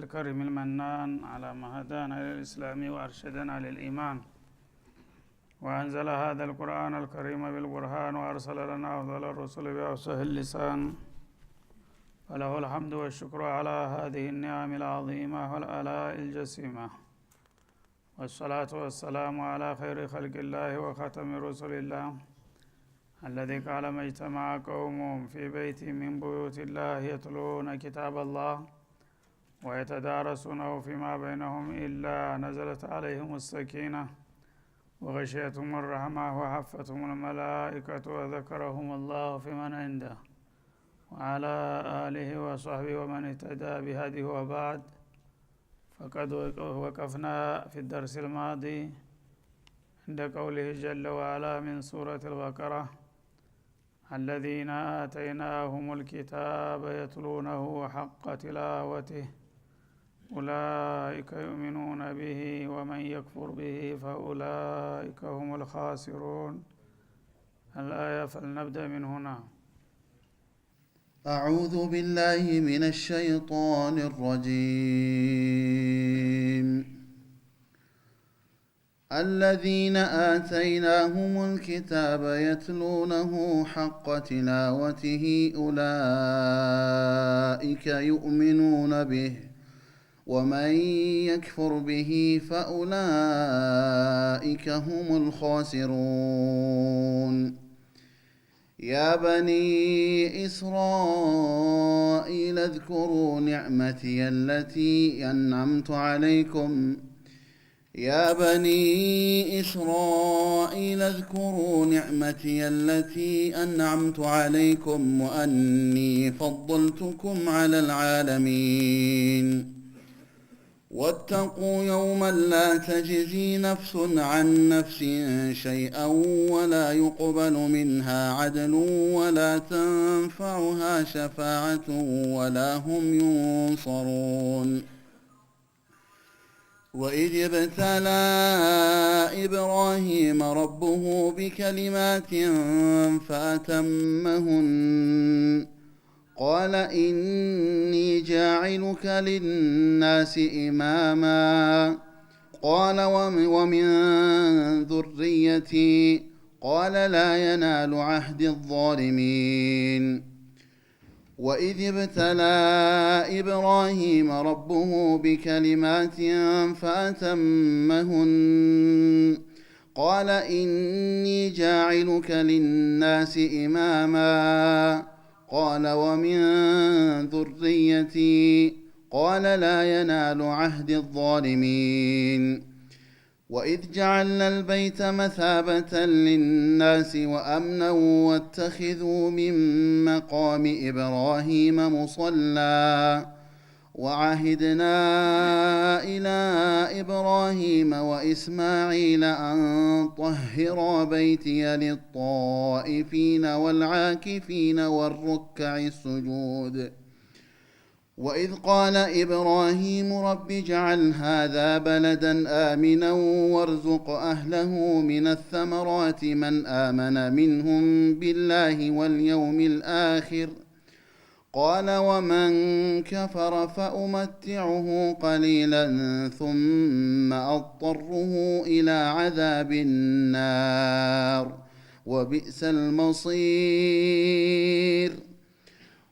الكريم المنان على ما هدانا للإسلام وأرشدنا للإيمان، وأنزل هذا القرآن الكريم بالبرهان وأرسل لنا أفضل الرسل بأفصح اللسان، فله الحمد والشكر على هذه النعم العظيمة والآلاء الجسيمة، والصلاة والسلام على خير خلق الله وختم رسل الله الذي قال ما اجتمع قوم في بيت من بيوت الله يتلون كتاب الله ويتدارسونه فيما بينهم إلا نزلت عليهم السكينة وغشيتهم الرحمة وحفتهم الملائكة وذكرهم الله في من عنده وعلى آله وصحبه ومن اهتدى بهديه. وبعد، فقد وقفنا في الدرس الماضي عند قوله جل وعلا من سورة البقرة: الذين آتيناهم الكتاب يتلونه حق تلاوته أولئك يؤمنون به ومن يكفر به فأولئك هم الخاسرون. الآية، فلنبدأ من هنا. أعوذ بالله من الشيطان الرجيم. الذين آتيناهم الكتاب يتلونه حق تلاوته أولئك يؤمنون به ومن يكفر به فأولئك هم الخاسرون. يا بني إسرائيل اذكروا نعمتي التي أنعمت عليكم يا بني إسرائيل اذكروا نعمتي التي أنعمت عليكم وأني فضلتكم على العالمين. واتقوا يوما لا تجزي نفس عن نفس شيئا ولا يقبل منها عدل ولا تنفعها شفاعة ولا هم ينصرون. وإذ ابتلى إبراهيم ربه بكلمات فأتمهن قال إني جاعلك للناس إماما قال ومن ذريتي قال لا ينال عهد الظالمين. وإذ ابتلى إبراهيم ربه بكلمات فأتمهن قال إني جاعلك للناس إماما قال ومن ذريتي قال لا ينال عهد الظالمين. وإذ جعلنا البيت مثابة للناس وأمنا واتخذوا من مقام إبراهيم مصلى وعهدنا إلى إبراهيم وإسماعيل أن طهرا بيتي للطائفين والعاكفين والركع السجود. وإذ قال إبراهيم رب اجعل هذا بلدا آمنا وارزق أهله من الثمرات من آمن منهم بالله واليوم الآخر قال ومن كفر فأمتعه قليلا ثم أضطره إلى عذاب النار وبئس المصير.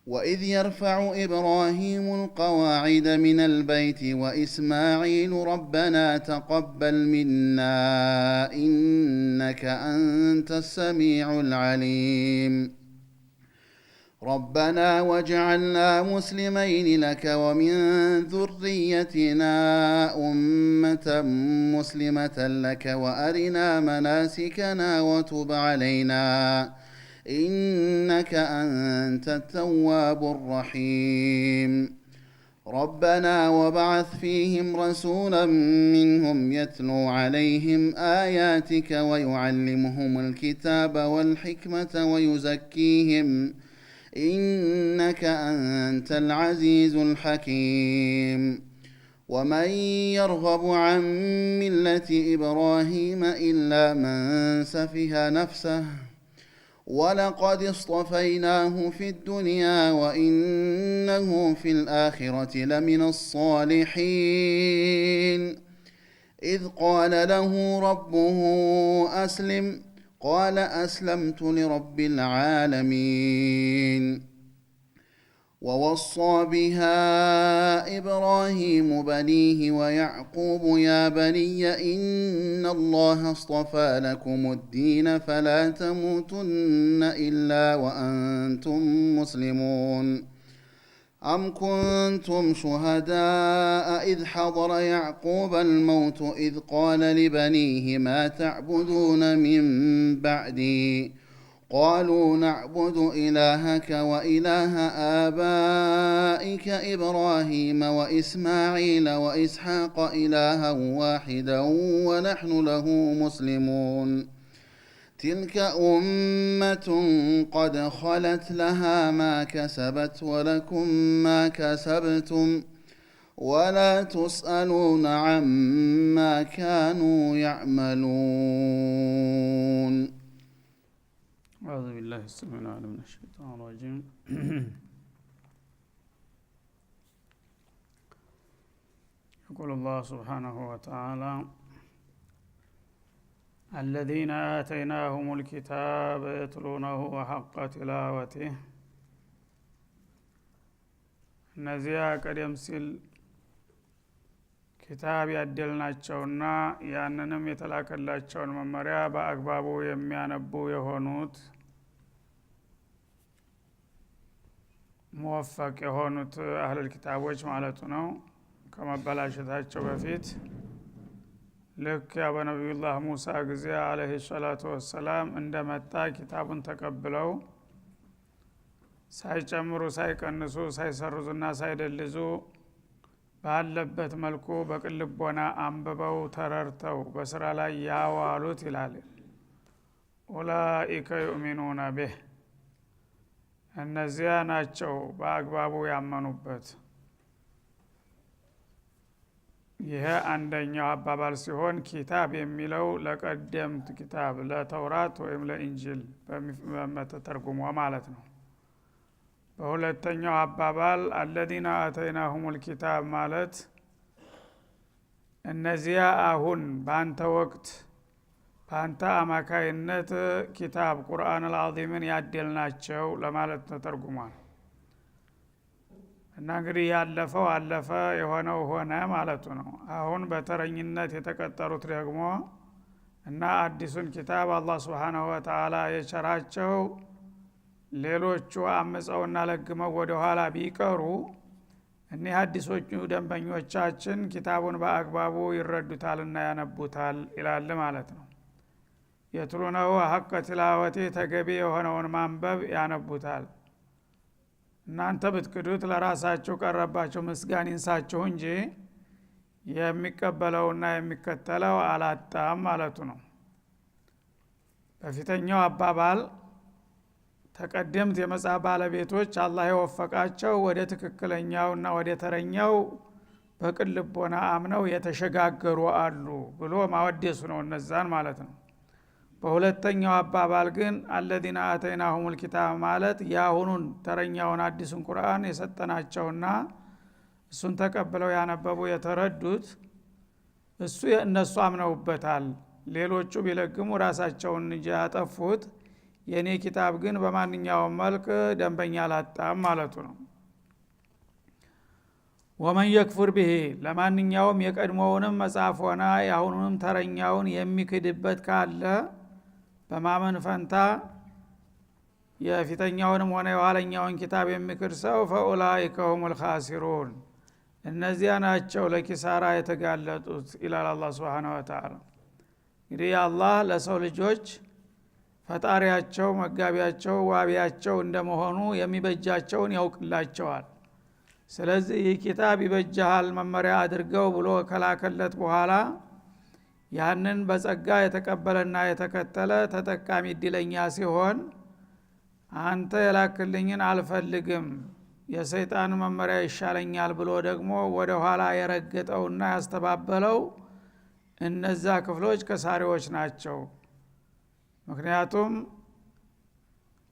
وإذ يرفع إبراهيم القواعد من البيت وإسماعيل ربنا تقبل منا إنك أنت السميع العليم. ربنا واجعلنا مسلمين لك ومن ذريتنا أمة مسلمة لك وأرنا مناسكنا وتب علينا إنك أنت التواب الرحيم. ربنا وابعث فيهم رسولا منهم يتلو عليهم آياتك ويعلمهم الكتاب والحكمة ويزكيهم إنك أنت العزيز الحكيم. ومن يرغب عن ملة إبراهيم إلا من سفه نفسه ولقد اصطفيناه في الدنيا وإنه في الآخرة لمن الصالحين إذ قال له ربه أسلم قال أسلمت لرب العالمين ووصى بها إبراهيم بنيه ويعقوب يا بني إن الله اصطفى لكم الدين فلا تموتن إلا وأنتم مسلمون أم كنتم شهداء إذ حضر يعقوب الموت إذ قال لبنيه ما تعبدون من بعدي قالوا نعبد إلهك وإله آبائك إبراهيم وإسماعيل وإسحاق إلها واحدا ونحن له مسلمون تلك أمة قد خلت لها ما كسبت ولكم ما كسبتم ولا تسألون عما كانوا يعملون. أعوذ بالله السميع العليم من الشيطان الرجيم. يقول الله سبحانه وتعالى الذين آتيناهم الكتاب يتلونه حق تلاوته እነዚያ ቀደም ሲል ኪታብ ያደልናቸውና ያንንም የተላከላቸውን መመሪያ በአግባቡ የሚያነቡ የሆኑት ሙወፈቅ የሆኑት አህለል ኪታቦች ማለቱ ነው። ከመበላሸታቸው በፊት ልክ በነቢዩላህ ሙሳ ጊዜ አለይሂ ሰላቱ ወሰላም እንደመጣ ኪታቡን ተቀብለው ሳይጨምሩ ሳይቀንሱ ሳይሰርዙና ሳይደልዙ ባለበት መልኩ በቅልቦና አንብበው ተረርተው በስራ ላይ ያዋሉት ይላል። ኡላኢከ ዩእሚኑነ ቢህ እነዚያ ናቸው በአግባቡ ያመኑበት። ይሄ አንደኛው አባባል ሲሆን ኪታብ የሚለው ለቀደምት ኪታብ ለተውራት ወይም ለኢንጂል በመተርጉሞ ማለት ነው። በሁለተኛው አባባል አለዚነ አተይናሁሙል ኪታብ ማለት እነዚያ አሁን ባንተ ወቅት ባንተ አማካይነት ኪታብ ቁርአን አልዓዚምን ያደልናቸው ለማለት ተተርጉሟል። እና እንግዲህ ያለፈው አለፈ የሆነው ሆነ ማለቱ ነው። አሁን በተረኝነት የተቀጠሩት ደግሞ እና አዲሱን ኪታብ አላህ Subhanahu Wa Ta'ala የቸራቸው ሌሎቹ አመፀውና ለግመው ወደ ኋላ ቢቀሩ እኒህ አዲሶቹ ደንበኞቻችን ኪታቡን በአግባቡ ይረዱታልና ያነቡታል ይላል ማለት ነው። የትሉነው ሐቅ ትላወቴ ተገቢ የሆነውን ማንበብ ያነቡታል። እናንተ ብትክዱት ለራሳችሁ ቀረባችሁ ምስጋና ይንሳችሁ እንጂ የሚቀበለውና የሚከተለው አላጣም ማለቱ ነው። በፊተኛው አባባል ተቀደምት የመጽሐፍ ባለቤቶች አላህ የወፈቃቸው ወደ ትክክለኛውና ወደ ተረኛው በቅልቦና አምነው የተሸጋገሩ አሉ ብሎ ማወደሱ ነው እነዛን ማለት ነው። በሁለተኛው አባባል ግን አለዚነ አተይናሁሙል ኪታብ ማለት ያሁኑን ተረኛውን አዲሱን ቁርአን የሰጠናቸውና እሱን ተቀብለው ያነበቡ የተረዱት እሱ እነሱ አምነውበታል። ሌሎቹ ቢለግሙ ራሳቸውን እንጂ ያጠፉት የኔ ኪታብ ግን በማንኛውም መልክ ደንበኛ አላጣም ማለቱ ነው። ወመን የክፍር ቢሂ ለማንኛውም የቀድሞውንም መጽሐፍ ሆነ ያሁኑንም ተረኛውን የሚክድበት ካለ በማመን ፈንታ የፊተኛውንም ሆነ የኋለኛውን ኪታብ የሚክድ ሰው ፈኡላኢከ ሁሙል ኻሲሩን እነዚያ ናቸው ለኪሳራ የተጋለጡት ይላል አላህ Subhanahu Wa Ta'ala። እንግዲህ አላህ ለሰው ልጆች ፈጣሪያቸው መጋቢያቸው ዋቢያቸው እንደመሆኑ የሚበጃቸውን ያውቅላቸዋል። ስለዚህ ይህ ኪታብ ይበጃል መመሪያ አድርገው ብሎ ከላከለት በኋላ ያንን በጸጋ የተቀበለና የተከተለ ተጠቃሚ እድለኛ ሲሆን አንተ የላክልኝን አልፈልግም የሰይጣን መመሪያ ይሻለኛል ብሎ ደግሞ ወደ ኋላ የረገጠውና ያስተባበለው እነዛ ክፍሎች ከሳሪዎች ናቸው። ምክንያቱም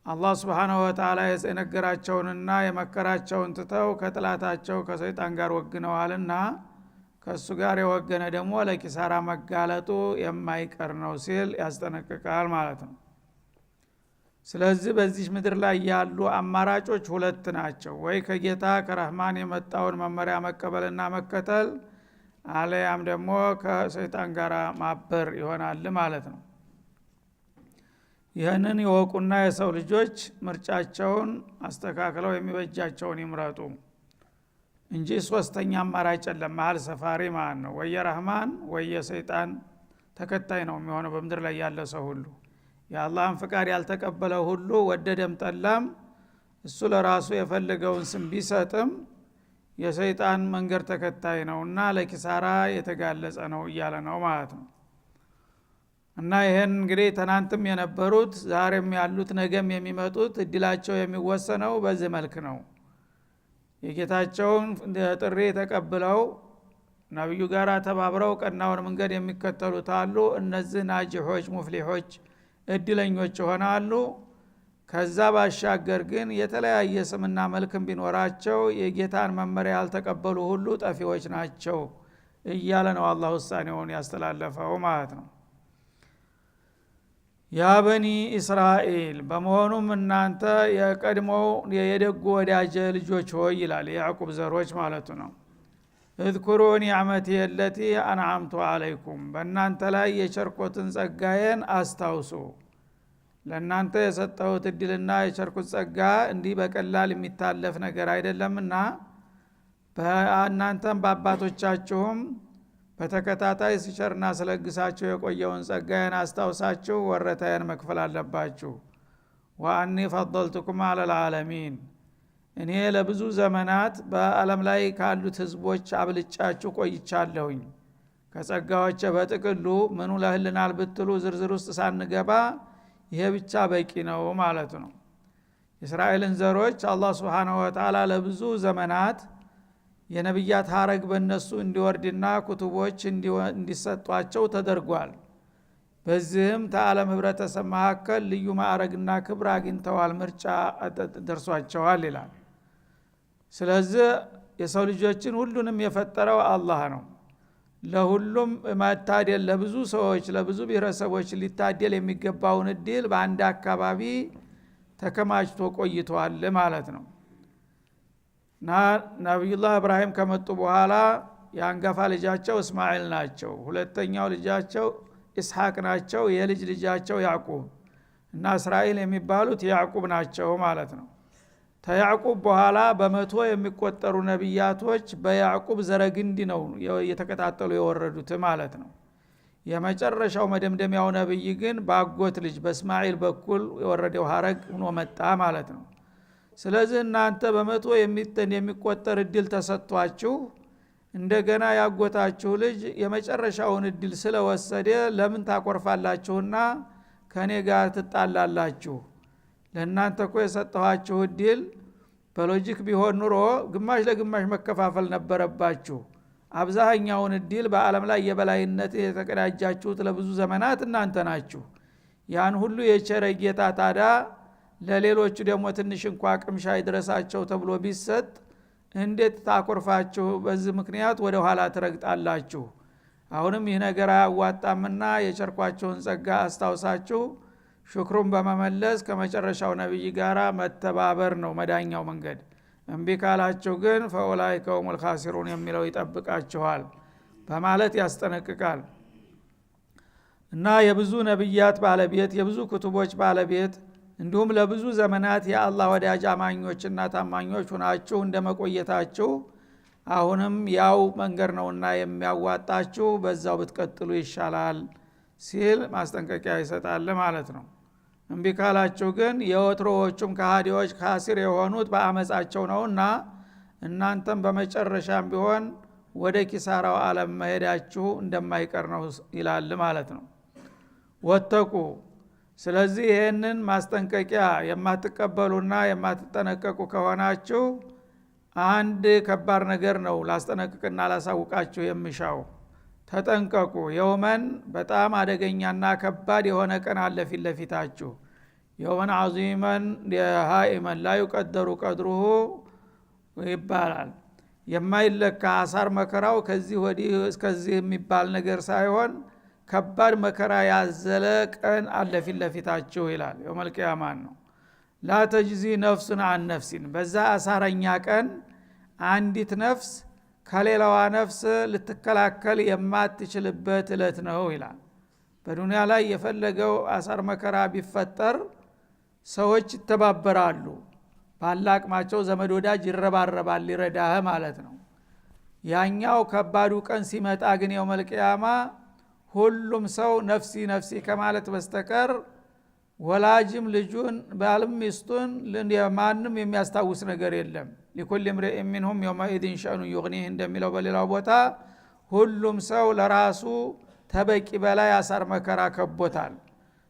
አላህ Subhanahu Wa Ta'ala የነገራቸውንና የመከራቸውን ትተው ከጥላታቸው ከሰይጣን ጋር ወግነዋልና ከሱ ጋር የወገነ ደግሞ ለኪሳራ መጋለጡ የማይቀር ነው ሲል ያስጠነቅቃል ማለት ነው። ስለዚህ በዚህ ምድር ላይ ያሉ አማራጮች ሁለት ናቸው። ወይ ከጌታ ከረህማን የመጣውን መመሪያ መቀበልና መከተል አለያም ደግሞ ከሰይጣን ጋር ማበር ይሆናል ማለት ነው። ይህንን ይወቁና የሰው ልጆች ምርጫቸውን አስተካክለው የሚበጃቸውን ይምረጡ እንጂ ሶስተኛ አማራጭ የለም። መሀል ሰፋሪ ማለት ነው። ወይ ረህማን ወይ ሰይጣን ተከታይ ነው የሚሆነው በምድር ላይ ያለ ሰው ሁሉ። የአላህን ፍቃድ ያልተቀበለ ሁሉ ወደደም ጠላም እሱ ለራሱ የፈለገውን ስም ቢሰጥም የሰይጣን መንገድ ተከታይ ነውና ለኪሳራ የተጋለጸ ነው እያለ ነው ማለት ነው። እና ይሄን እንግዲህ ትናንትም የነበሩት ዛሬም ያሉት ነገም የሚመጡት እድላቸው የሚወሰነው በዚህ መልክ ነው። የጌታቸውን ጥሪ ተቀብለው ነብዩ ጋር ተባብረው ቀናውን መንገድ የሚከተሉት አሉ። እነዚህ ናጅሖች ሙፍሊሖች እድለኞች ሆናሉ። ከዛ ባሻገር ግን የተለያየ ስምና መልክም ቢኖራቸው የጌታን መመሪያ ያልተቀበሉ ሁሉ ጠፊዎች ናቸው እያለ ነው አላህ ውሳኔውን ያስተላለፈው ማለት ነው። ያ በኒ እስራኤል በመሆኑም እናንተ የቀድሞው የደጉ ወዳጅ ልጆች ሆይ ይላል የያዕቁብ ዘሮች ማለቱ ነው። እዝኩሩ ኒዕመቲ የለቲ አንዓምቱ አለይኩም በእናንተ ላይ የቸርኮትን ጸጋዬን አስታውሱ። ለእናንተ የሰጠሁት እድልና የቸርኩት ጸጋ እንዲህ በቀላል የሚታለፍ ነገር አይደለምና በእናንተም በአባቶቻችሁም በተከታታይ ሲቸርና ስለግሳችሁ የቆየውን ጸጋዬን አስታውሳችሁ ወረታዬን መክፈል አለባችሁ። ወአኒ ፈضልቱኩም ዐለል ዓለሚን እኔ ለብዙ ዘመናት በዓለም ላይ ካሉት ህዝቦች አብልጫችሁ ቆይቻለሁኝ። ከጸጋዎች በጥቅሉ ምኑ ለህልናል ብትሉ ዝርዝር ውስጥ ሳንገባ ይሄ ብቻ በቂ ነው ማለት ነው። እስራኤልን ዘሮች አላህ Subhanahu Wa Ta'ala ለብዙ ዘመናት የነብያት ሐረግ በእነሱ እንዲወርድና ኩቱቦች እንዲሰጧቸው ተደርጓል። በዚህም ተዓለም ህብረተሰብ መካከል ልዩ ማዕረግና ክብር አግኝተዋል፣ ምርጫ ደርሷቸዋል ይላል። ስለዚህ የሰው ልጆችን ሁሉንም የፈጠረው አላህ ነው። ለሁሉም ማታደል ለብዙ ሰዎች ለብዙ ብሔረሰቦች ሊታደል የሚገባውን እድል በአንድ አካባቢ ተከማችቶ ቆይቷል ማለት ነው። ነብዩላህ ኢብራሂም ከመጡ በኋላ የአንጋፋ ልጃቸው እስማኤል ናቸው። ሁለተኛው ልጃቸው ኢስሐቅ ናቸው። የልጅ ልጃቸው ያዕቁብ እና እስራኤል የሚባሉት ያዕቁብ ናቸው ማለት ነው። ከያዕቁብ በኋላ በመቶ የሚቆጠሩ ነብያቶች በያዕቁብ ዘረግንድ ነው የተከታተሉ የወረዱት ማለት ነው። የመጨረሻው መደምደሚያው ነብይ ግን ባጎት ልጅ በእስማኤል በኩል የወረደው ሐረግ ሆኖ መጣ ማለት ነው። ስለዚህ እናንተ በመቶ የሚቆጠር እድል ተሰጥቷችሁ እንደገና ያጎታችሁ ልጅ የመጨረሻውን እድል ስለወሰደ ለምን ታቆርፋላችሁና ከኔ ጋር ትጣላላችሁ? ለእናንተ እኮ የሰጠኋችሁ እድል በሎጂክ ቢሆን ኑሮ ግማሽ ለግማሽ መከፋፈል ነበረባችሁ። አብዛኛውን እድል በዓለም ላይ የበላይነት የተቀዳጃችሁት ለብዙ ዘመናት እናንተ ናችሁ። ያን ሁሉ የቸረ ጌታ ታዳ ለሌሎቹ ደግሞ ትንሽ እንኳን ቅምሻ ይድረሳቸው ተብሎ ቢሰጥ እንዴት ታቆርፋችሁ በዚህ ምክንያት ወደ ኋላ ትረግጣላችሁ? አሁንም ይህ ነገር አያዋጣምና የቸርኳቸውን ጸጋ አስታውሳችሁ ሽክሩን በመመለስ ከመጨረሻው ነብይ ጋራ መተባበር ነው መዳኛው መንገድ። እምቢ ካላችሁ ግን ፈኡላኢከ ሁሙል ኻሲሩን የሚለው ይጠብቃችኋል በማለት ያስጠነቅቃል። እና የብዙ ነብያት ባለቤት የብዙ ኩቱቦች ባለቤት እንዲሁም ለብዙ ዘመናት የአላህ ወዳጅ አማኞችና ታማኞች ሆናችሁ እንደመቆየታችሁ አሁንም ያው መንገድ ነውና የሚያዋጣችሁ በዛው ብትቀጥሉ ይሻላል ሲል ማስጠንቀቂያ ይሰጣል ማለት ነው። እምቢ ካላችሁ ግን የወትሮዎቹም ከሃዲዎች ካሲር የሆኑት በአመጻቸው ነውና እናንተም በመጨረሻም ቢሆን ወደ ኪሳራው ዓለም መሄዳችሁ እንደማይቀር ነው ይላል ማለት ነው። ወተቁ ስለዚህ ይሄንን ማስጠንቀቂያ የማትቀበሉና የማትጠነቀቁ ከሆናችሁ አንድ ከባድ ነገር ነው ላስጠነቅቅና ላሳውቃችሁ የሚሻው። ተጠንቀቁ የውመን በጣም አደገኛና ከባድ የሆነ ቀን አለ ፊት ለፊታችሁ። የውመን ዐዚመን ሃኢመን ላ ይቀደሩ ቀድሩሁ ይባላል። የማይለካ አሳር መከራው ከዚህ ወዲህ እስከዚህ የሚባል ነገር ሳይሆን ከባድ መከራ ያዘለ ቀን አለ ፊት ለፊታችሁ ይላል። የውመል ቂያማን ነው። ላ ተጅዚ ነፍሱን አን ነፍሲን፣ በዛ አሳረኛ ቀን አንዲት ነፍስ ከሌላዋ ነፍስ ልትከላከል የማትችልበት እለት ነው ይላል። በዱንያ ላይ የፈለገው አሳር መከራ ቢፈጠር ሰዎች ይተባበራሉ፣ ባላቅማቸው ዘመድ ወዳጅ ይረባረባል ሊረዳህ ማለት ነው። ያኛው ከባዱ ቀን ሲመጣ ግን የውመል ቂያማ ሁሉም ሰው ነፍሲ ነፍሲ ከማለት በስተቀር ወላጅም ልጁን ባልም ሚስቱን ማንም የሚያስታውስ ነገር የለም። ሊኩል ምርእ ሚንሁም የውመኢዝን ሸእኑ ዩግኒህ እንደሚለው በሌላው ቦታ ሁሉም ሰው ለራሱ ተበቂ በላይ አሳር መከራ ከቦታል።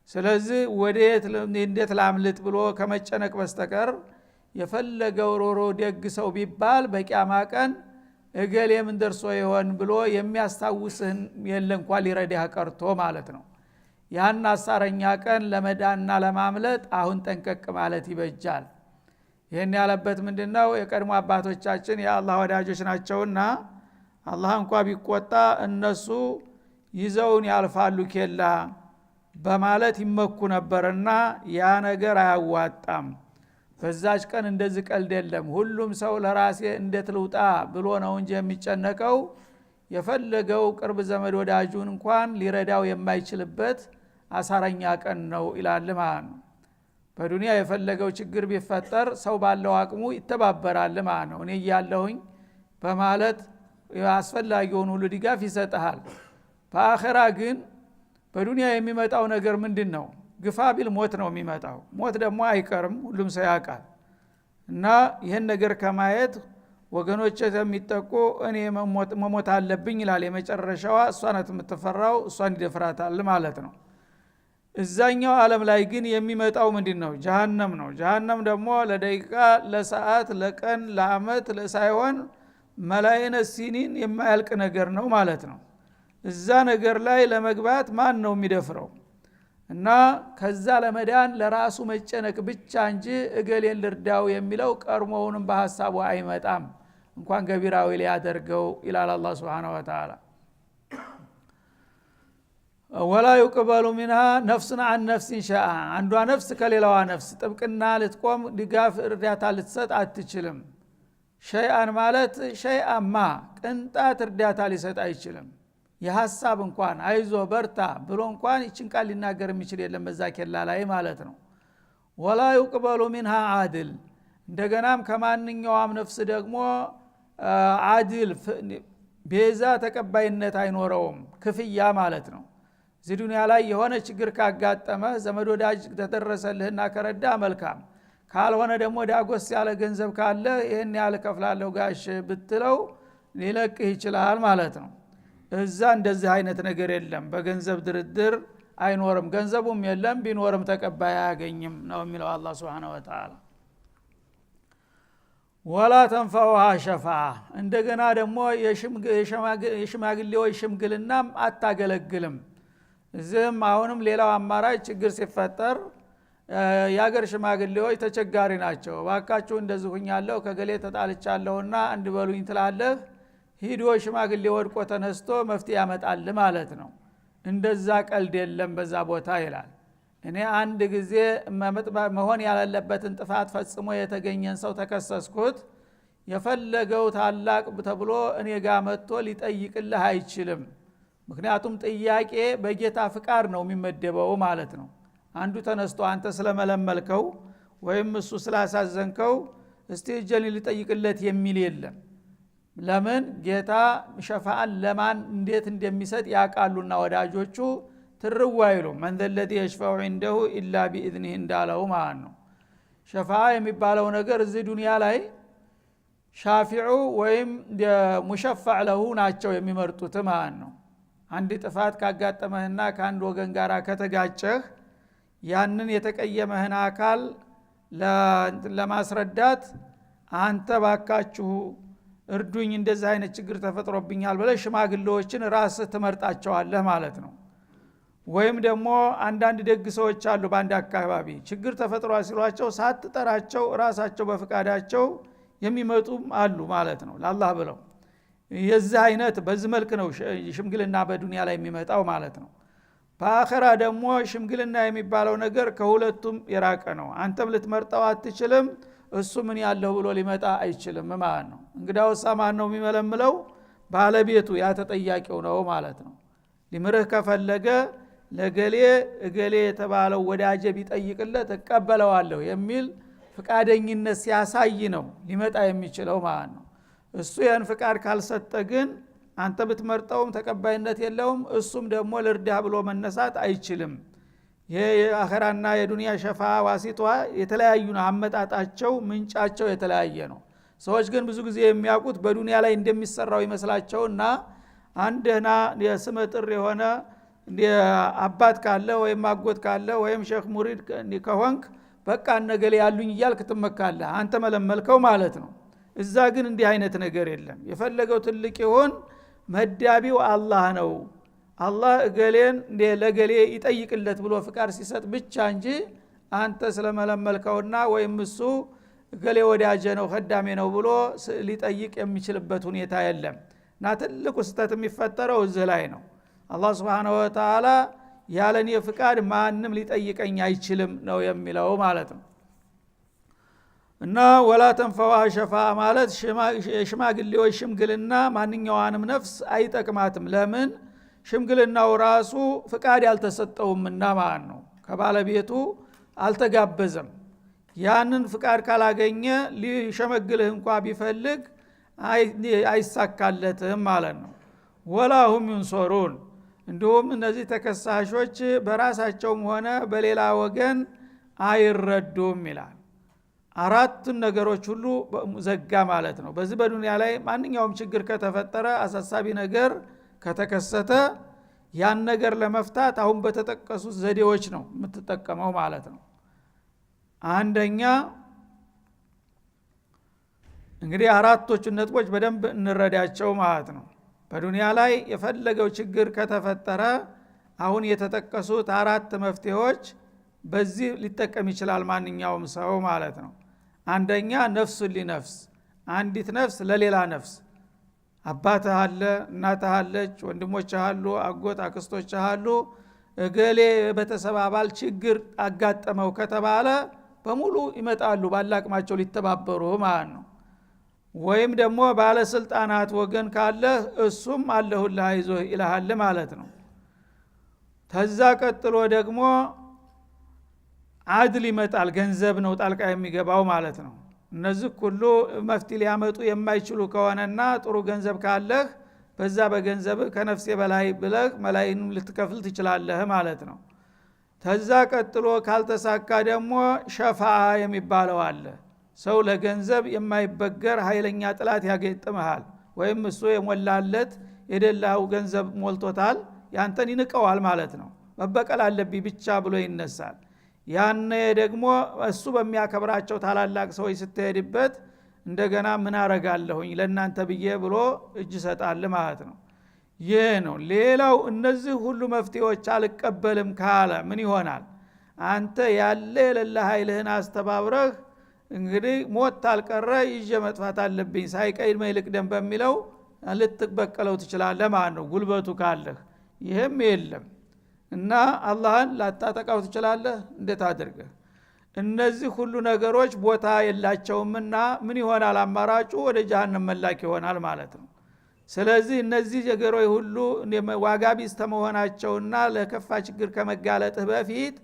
ስለዚህ ወዴት እንዴት ላምልጥ ብሎ ከመጨነቅ በስተቀር የፈለገው ሮሮ ደግ ሰው ቢባል በቂያማ ቀን እገሌ ምን ደርሶ ይሆን ብሎ የሚያስታውስህን የለ እንኳን ሊረዳህ ቀርቶ ማለት ነው። ያን አሳረኛ ቀን ለመዳንና ለማምለጥ አሁን ጠንቀቅ ማለት ይበጃል። ይህን ያለበት ምንድነው? የቀድሞ አባቶቻችን የአላህ ወዳጆች ናቸውና አላህ እንኳን ቢቆጣ እነሱ ይዘውን ያልፋሉ ኬላ በማለት ይመኩ ነበርና ያ ነገር አያዋጣም። በዛች ቀን እንደዚህ ቀልድ የለም። ሁሉም ሰው ለራሴ እንዴት ልውጣ ብሎ ነው እንጂ የሚጨነቀው የፈለገው ቅርብ ዘመድ ወዳጁን እንኳን ሊረዳው የማይችልበት አሳረኛ ቀን ነው ይላል ማለት ነው። በዱንያ የፈለገው ችግር ቢፈጠር ሰው ባለው አቅሙ ይተባበራል ማለት ነው። እኔ ያለሁኝ በማለት አስፈላጊውን ሁሉ ድጋፍ ይሰጣል። በአኺራ ግን በዱንያ የሚመጣው ነገር ምንድነው? ግፋ ቢል ሞት ነው የሚመጣው። ሞት ደግሞ አይቀርም፣ ሁሉም ሰው ያውቃል። እና ይህን ነገር ከማየት ወገኖች የሚጠቁ እኔ መሞት አለብኝ ይላል። የመጨረሻዋ እሷ ናት የምትፈራው፣ እሷን ይደፍራታል ማለት ነው። እዛኛው ዓለም ላይ ግን የሚመጣው ምንድነው? ጀሃነም ነው። ጀሃነም ደግሞ ለደቂቃ፣ ለሰዓት፣ ለቀን፣ ለአመት ሳይሆን መላይነ ሲኒን የማያልቅ ነገር ነው ማለት ነው። እዛ ነገር ላይ ለመግባት ማን ነው የሚደፍረው? እና ከዛ ለመዳን ለራሱ መጨነቅ ብቻ እንጂ እገሌን ልርዳው የሚለው ቀርሞውንም በሐሳቡ አይመጣም፣ እንኳን ገቢራዊ ሊያደርገው ይላል አላህ Subhanahu Wa Ta'ala። ወላ ይቅበሉ منها ነፍስን عن ነፍስ شاء፣ አንዷ ነፍስ ከሌላዋ ነፍስ ጥብቅና ልትቆም ድጋፍ እርዳታ ልትሰጥ አትችልም። ሸይአን ማለት ሸይአማ ቅንጣት እርዳታ ሊሰጥ አይችልም። የሐሳብ እንኳን አይዞ በርታ ብሎ እንኳን ይችን ቃል ሊናገር የሚችል የለም በዛ ኬላ ላይ ማለት ነው። ወላ ይቅበሉ منها عادل፣ እንደገናም ከማንኛውም ነፍስ ደግሞ አድል ቤዛ ተቀባይነት አይኖረውም፣ ክፍያ ማለት ነው። እዚህ ዱንያ ላይ የሆነ ችግር ካጋጠመ ዘመድ ወዳጅ ተደረሰልህና ከረዳ መልካም፣ ካልሆነ ደግሞ ዳጎስ ያለ ገንዘብ ካለ ይሄን ያህል ከፍላለሁ ጋሽ ብትለው ሊለቅህ ይችላል ማለት ነው። እዛ እንደዚህ አይነት ነገር የለም። በገንዘብ ድርድር አይኖርም፣ ገንዘቡም የለም፣ ቢኖርም ተቀባይ አያገኝም ነው የሚለው አላህ Subhanahu Wa Ta'ala። ወላ ተንፈውሃ ሸፋዓ፣ እንደገና ደግሞ የሽማግሌዎች ሽምግልናም አታገለግልም። እዚህም አሁንም ሌላው አማራጭ ችግር ሲፈጠር የአገር ሽማግሌዎች ተቸጋሪ ናቸው። ባካችሁ እንደዚህ ሁኛለሁ ከገሌ ተጣልቻለሁና እንድበሉኝ ትላለህ፣ ሂዶ ሽማግሌ ወድቆ ተነስቶ መፍትሄ ያመጣል ማለት ነው። እንደዛ ቀልድ የለም በዛ ቦታ ይላል። እኔ አንድ ጊዜ መሆን ያለለበትን ጥፋት ፈጽሞ የተገኘን ሰው ተከሰስኩት፣ የፈለገው ታላቅ ተብሎ እኔ ጋር መጥቶ ሊጠይቅልህ አይችልም። ምክንያቱም ጥያቄ በጌታ ፍቃድ ነው የሚመደበው ማለት ነው። አንዱ ተነስቶ አንተ ስለመለመልከው ወይም እሱ ስላሳዘንከው እስቲ እጀን ሊጠይቅለት የሚል የለም። ለምን? ጌታ ሸፋዓን ለማን እንዴት እንደሚሰጥ ያውቃሉና ወዳጆቹ ትርው አይሉም። መን الذي يشفع عنده الا باذنه እንዳለው ማለት ነው። ሸፋዓ የሚባለው ነገር እዚህ ዱንያ ላይ ሻፊዑ ወይም ሙሸፈዕ ለሁ ናቸው የሚመርጡት ማለት ነው። አንድ ጥፋት ካጋጠመህና ከአንድ ወገን ጋር ከተጋጨህ ያንን የተቀየመህን አካል ለማስረዳት አንተ ባካችሁ እርዱኝ እንደዚህ አይነት ችግር ተፈጥሮብኛል ብለህ ሽማግሌዎችን ራስህ ትመርጣቸዋለህ ማለት ነው። ወይም ደግሞ አንዳንድ ደግ ሰዎች አሉ በአንድ አካባቢ ችግር ተፈጥሯል ሲሏቸው ሳትጠራቸው ራሳቸው በፍቃዳቸው የሚመጡም አሉ ማለት ነው ለአላህ ብለው የዚህ አይነት በዚህ መልክ ነው ሽምግልና በዱንያ ላይ የሚመጣው ማለት ነው። በአኺራ ደግሞ ሽምግልና የሚባለው ነገር ከሁለቱም የራቀ ነው። አንተም ልትመርጠው አትችልም፣ እሱ ምን ያለው ብሎ ሊመጣ አይችልም ማለት ነው። እንግዳውስ ማን ነው የሚመለምለው? ባለቤቱ ያተጠያቂው ነው ማለት ነው። ሊምርህ ከፈለገ ለገሌ እገሌ የተባለው ወዳጀ ቢጠይቅለት እቀበለዋለሁ የሚል ፍቃደኝነት ሲያሳይ ነው ሊመጣ የሚችለው ማለት ነው። እሱ ያን ፍቃድ ካልሰጠ ግን አንተ ብትመርጠውም ተቀባይነት የለውም፣ እሱም ደግሞ ልርዳህ ብሎ መነሳት አይችልም። ይሄ የአኺራና የዱንያ ሸፋ ዋሲቷ የተለያዩ ነው፣ አመጣጣቸው ምንጫቸው የተለያየ ነው። ሰዎች ግን ብዙ ጊዜ የሚያውቁት በዱንያ ላይ እንደሚሰራው ይመስላቸውና አንደና የስመጥር የሆነ አባት ካለ ወይም አጎት ካለ ወይም ሼክ ሙሪድ ከሆንክ በቃ ነገሌ ያሉኝ እያልክ ትመካለህ፣ አንተ መለመልከው ማለት ነው። እዛ ግን እንዲህ አይነት ነገር የለም። የፈለገው ትልቅ ይሁን መዳቢው አላህ ነው። አላህ እገሌን ለገሌ ይጠይቅለት ብሎ ፍቃድ ሲሰጥ ብቻ እንጂ አንተ ስለመለመልከውና ወይም እሱ እገሌ ወዳጀ ነው ኸዳሜ ነው ብሎ ሊጠይቅ የሚችልበት ሁኔታ የለም። እና ትልቁ ስህተት የሚፈጠረው እዚህ ላይ ነው። አላህ Subhanahu Wa Ta'ala ያለኔ ፍቃድ ማንም ሊጠይቀኝ አይችልም ነው የሚለው ማለት ነው። እና ወላ ተንፈዋ ሸፋ ማለት ሽማግሌዎች ሽምግልና ማንኛውንም ነፍስ አይጠቅማትም። ለምን? ሽምግልናው ራሱ ፍቃድ ያልተሰጠውምና ማለት ነው። ከባለቤቱ አልተጋበዘም። ያንን ፍቃድ ካላገኘ ሊሸመግልህ እንኳ ቢፈልግ አይሳካለትም ማለት ነው። ወላሁም ይንሶሩን እንዲሁም እነዚህ ተከሳሾች በራሳቸውም ሆነ በሌላ ወገን አይረዱም ይላል። አራቱን ነገሮች ሁሉ ዘጋ ማለት ነው። በዚህ በዱንያ ላይ ማንኛውም ችግር ከተፈጠረ አሳሳቢ ነገር ከተከሰተ ያን ነገር ለመፍታት አሁን በተጠቀሱት ዘዴዎች ነው የምትጠቀመው ማለት ነው። አንደኛ እንግዲህ አራቶቹን ነጥቦች በደንብ እንረዳቸው ማለት ነው። በዱንያ ላይ የፈለገው ችግር ከተፈጠረ አሁን የተጠቀሱት አራት መፍትሄዎች በዚህ ሊጠቀም ይችላል ማንኛውም ሰው ማለት ነው። አንደኛ ነፍስ ሊነፍስ፣ አንዲት ነፍስ ለሌላ ነፍስ፣ አባትህ አለ፣ እናትህ አለች፣ ወንድሞችህ አሉ፣ አጎት አክስቶችህ አሉ፣ እገሌ ቤተሰብ አባል ችግር አጋጠመው ከተባለ በሙሉ ይመጣሉ ባላቅማቸው ሊተባበሩ ማለት ነው። ወይም ደግሞ ባለስልጣናት ወገን ካለ እሱም አለሁልህ አይዞህ ይልሃል ማለት ነው። ተዛ ቀጥሎ ደግሞ አድል ይመጣል። ገንዘብ ነው ጣልቃ የሚገባው ማለት ነው። እነዚህ ሁሉ መፍትሄ ሊያመጡ የማይችሉ ከሆነና ጥሩ ገንዘብ ካለህ በዛ በገንዘብ ከነፍሴ በላይ ብለህ መላይንም ልትከፍል ትችላለህ ማለት ነው። ተዛ ቀጥሎ ካልተሳካ ደግሞ ሸፋዓ የሚባለው አለ። ሰው ለገንዘብ የማይበገር ኃይለኛ ጥላት ያገጥምሃል። ወይም እሱ የሞላለት የደላው ገንዘብ ሞልቶታል፣ ያንተን ይንቀዋል ማለት ነው። መበቀል አለብኝ ብቻ ብሎ ይነሳል። ያነ ደግሞ እሱ በሚያከብራቸው ታላላቅ ሰዎች ስትሄድበት እንደገና ምን አረጋለሁኝ ለእናንተ ብዬ ብሎ እጅ ሰጣል ማለት ነው። ይህ ነው። ሌላው እነዚህ ሁሉ መፍትሄዎች አልቀበልም ካለ ምን ይሆናል? አንተ ያለ የሌለ ኃይልህን አስተባብረህ እንግዲህ ሞት አልቀረ ይዤ መጥፋት አለብኝ ሳይቀድመ ይልቅ ደም በሚለው ልትበቀለው ትችላለህ ማለት ነው፣ ጉልበቱ ካለህ። ይህም የለም እና አላህን ላታጠቃው ትችላለህ እንዴት አድርገህ? እነዚህ ሁሉ ነገሮች ቦታ የላቸውምና ምን ይሆናል? አማራጩ ወደ ጀሃነም መላክ ይሆናል ማለት ነው። ስለዚህ እነዚህ ነገሮች ሁሉ ዋጋ ቢስ ተመሆናቸውና ለከፋ ችግር ከመጋለጥህ በፊት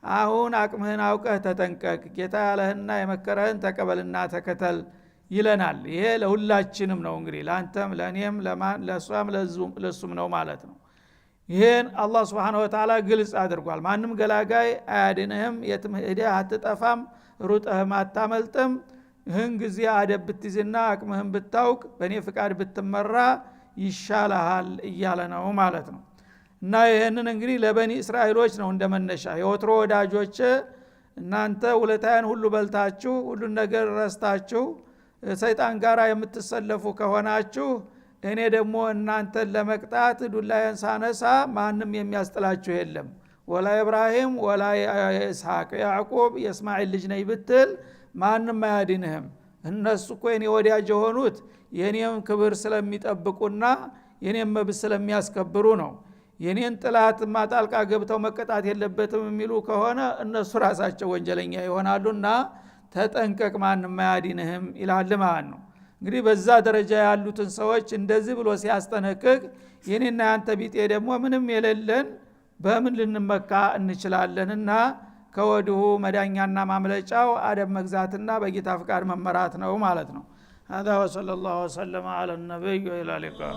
አሁን አቅምህን አውቀህ ተጠንቀቅ፣ ጌታ ያለህና የመከረህን ተቀበልና ተከተል ይለናል። ይሄ ለሁላችንም ነው እንግዲህ ለአንተም ለእኔም ለእሷም ለሱም ነው ማለት ነው። ይሄን አላህ Subhanahu Wa Ta'ala ግልጽ አድርጓል። ማንም ገላጋይ አያድንህም፣ የትም ሄደህ አትጠፋም፣ ሩጠህም አታመልጥም። ይህን ጊዜ አደብ ብትይዝና አቅምህን ብታውቅ በእኔ ፍቃድ ብትመራ ይሻልሃል እያለ ነው ማለት ነው። እና ይህንን እንግዲህ ለበኒ እስራኤሎች ነው እንደመነሻ የወትሮ ወዳጆች እናንተ ውለታያን ሁሉ በልታችሁ ሁሉን ነገር ረስታችሁ ሰይጣን ጋራ የምትሰለፉ ከሆናችሁ እኔ ደግሞ እናንተን ለመቅጣት ዱላዬን ሳነሳ ማንም የሚያስጥላችሁ የለም ወላ ኢብራሂም ወላ ኢስሐቅ ያዕቆብ የእስማኤል ልጅ ነኝ ብትል ማንም አያድንህም እነሱ እኮ የኔ ወዳጅ የሆኑት የኔን ክብር ስለሚጠብቁና የኔን መብት ስለሚያስከብሩ ነው የኔን ጥላት ማጣልቃ ገብተው መቀጣት የለበትም የሚሉ ከሆነ እነሱ ራሳቸው ወንጀለኛ ይሆናሉና ተጠንቀቅ ማንም አያድንህም ይላል ማለት ነው እንግዲህ በዛ ደረጃ ያሉትን ሰዎች እንደዚህ ብሎ ሲያስጠነቅቅ የኔና ያንተ ቢጤ ደግሞ ምንም የሌለን በምን ልንመካ እንችላለንና ከወዲሁ መዳኛና ማምለጫው አደብ መግዛትና በጌታ ፍቃድ መመራት ነው ማለት ነው هذا وصلى الله وسلم على النبي وإلى اللقاء